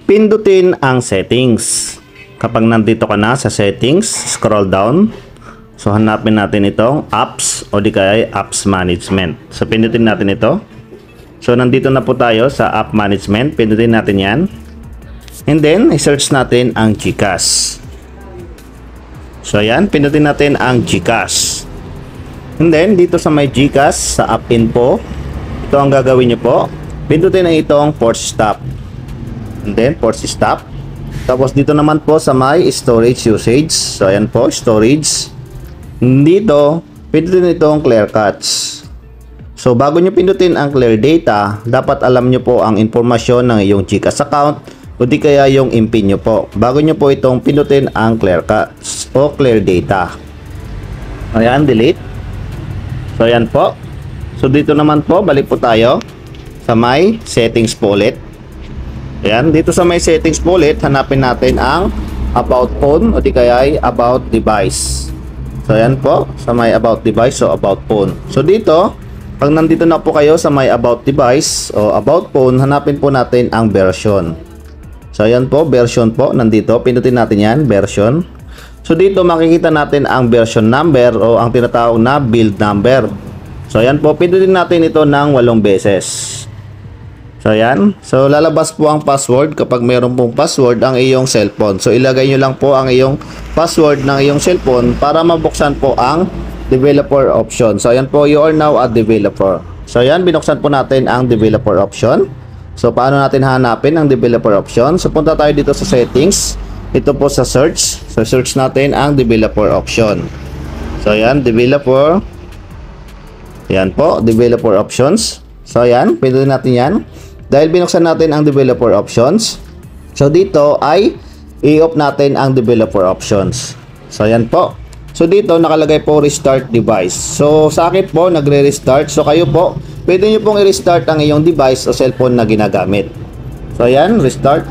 pindutin ang settings. Kapag nandito ka na sa settings, scroll down. So hanapin natin itong apps o di kaya apps management. So pindutin natin ito. So nandito na po tayo sa app management. Pindutin natin yan. And then i-search natin ang GCash. So ayan, pindutin natin ang GCash. And then dito sa may GCash sa app info, ito ang gagawin nyo po. Pindutin na itong force stop. And then force stop. Tapos dito naman po sa may storage usage. So ayan po, storage. Dito, pindutin itong clear cache. So bago nyo pindutin ang clear data, dapat alam nyo po ang informasyon ng iyong GCash account o di kaya yung IMPIN nyo po. Bago nyo po itong pindutin ang clear cache o clear data. Ayan, delete. So ayan po. So dito naman po, balik po tayo sa may settings po ulit. Ayan, dito sa may settings po ulit, hanapin natin ang about phone o di kaya about device. So ayan po, sa may about device o about phone. So dito, pag nandito na po kayo sa may about device o about phone, hanapin po natin ang version. So ayan po, version po, nandito, pindutin natin yan, version. So dito makikita natin ang version number o ang tinatawag na build number. So ayan po, pindutin natin ito ng 8 beses. So ayan, so lalabas po ang password kapag mayroon pong password ang iyong cellphone. So ilagay nyo lang po ang iyong password ng iyong cellphone para mabuksan po ang developer option. So ayan po, you are now a developer. So ayan, binuksan po natin ang developer option. So paano natin hanapin ang developer option? So punta tayo dito sa settings. Ito po sa search. So search natin ang developer option. So ayan, developer. Ayan po, developer options. So ayan, pindutin natin yan. Dahil binuksan natin ang developer options, so dito ay i-off natin ang developer options. So ayan po. So dito nakalagay po restart device. So sa akin po nagre-restart. So kayo po, pwede nyo pong i-restart ang iyong device o cellphone na ginagamit. So ayan, restart.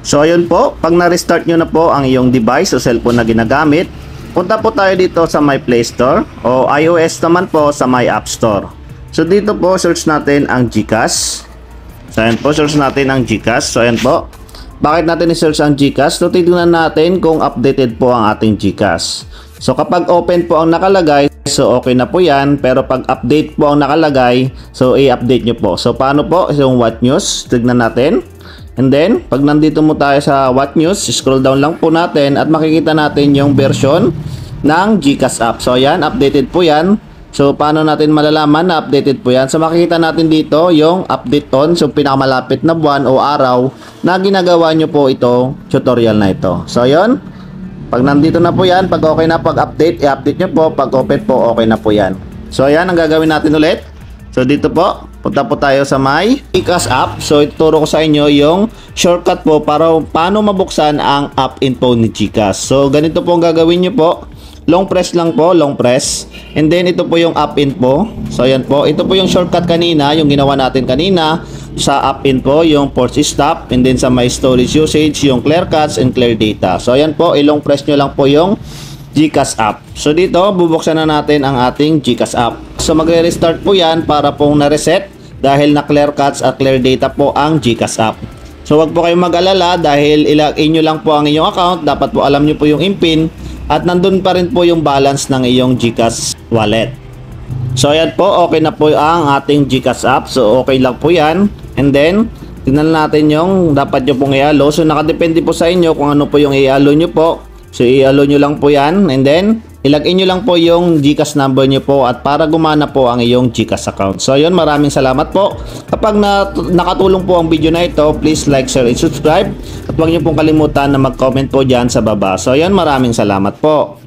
So ayun po, pag na-restart nyo na po ang iyong device o cellphone na ginagamit, punta po tayo dito sa my Play Store o iOS naman po sa my App Store. So dito po search natin ang GCash. So ayan po, search natin ang GCash. So ayan po. Bakit natin i-search ang GCash? So titingnan natin kung updated po ang ating GCash. So kapag open po ang nakalagay, so okay na po yan. Pero pag update po ang nakalagay, so i-update nyo po. So paano po? Yung What News, tignan natin. And then, pag nandito mo tayo sa What News, scroll down lang po natin at makikita natin yung version ng GCash app. So ayan, updated po yan. So, paano natin malalaman na updated po yan? So, makikita natin dito yung update on. So, pinakamalapit na buwan o araw na ginagawa nyo po ito, tutorial na ito. So, yun. Pag nandito na po yan, pag okay na pag-update, i-update nyo po. Pag open po, okay na po yan. So, ayan, ang gagawin natin ulit. So, dito po, punta po tayo sa my GCash app. So, ituturo ko sa inyo yung shortcut po para paano mabuksan ang app info ni GCash. So, ganito po ang gagawin nyo po. Long press lang po, long press. And then ito po yung app info. So ayan po, ito po yung shortcut kanina, yung ginawa natin kanina sa app info, yung force stop, and then sa my storage usage, yung clear cache and clear data. So ayan po, ilong press nyo lang po yung GCash app. So dito, bubuksan na natin ang ating GCash app. So magre-restart po yan para pong na-reset dahil na clear cache at clear data po ang GCash app. So wag po kayong mag-alala dahil ilagay nyo lang po ang inyong account. Dapat po alam nyo po yung IMPIN at nandun pa rin po yung balance ng iyong GCash wallet. So ayan po, okay na po ang ating GCash app. So okay lang po yan. And then, tignan natin yung dapat nyo pong i-allow. So nakadepende po sa inyo kung ano po yung i-allow nyo po. So i-allow nyo lang po yan. And then, ilagay nyo lang po yung GCash number nyo po at para gumana po ang iyong GCash account. So ayun, maraming salamat po. Kapag nakatulong po ang video na ito, please like, share, and subscribe. At huwag nyo pong kalimutan na mag-comment po dyan sa baba. So ayun, maraming salamat po.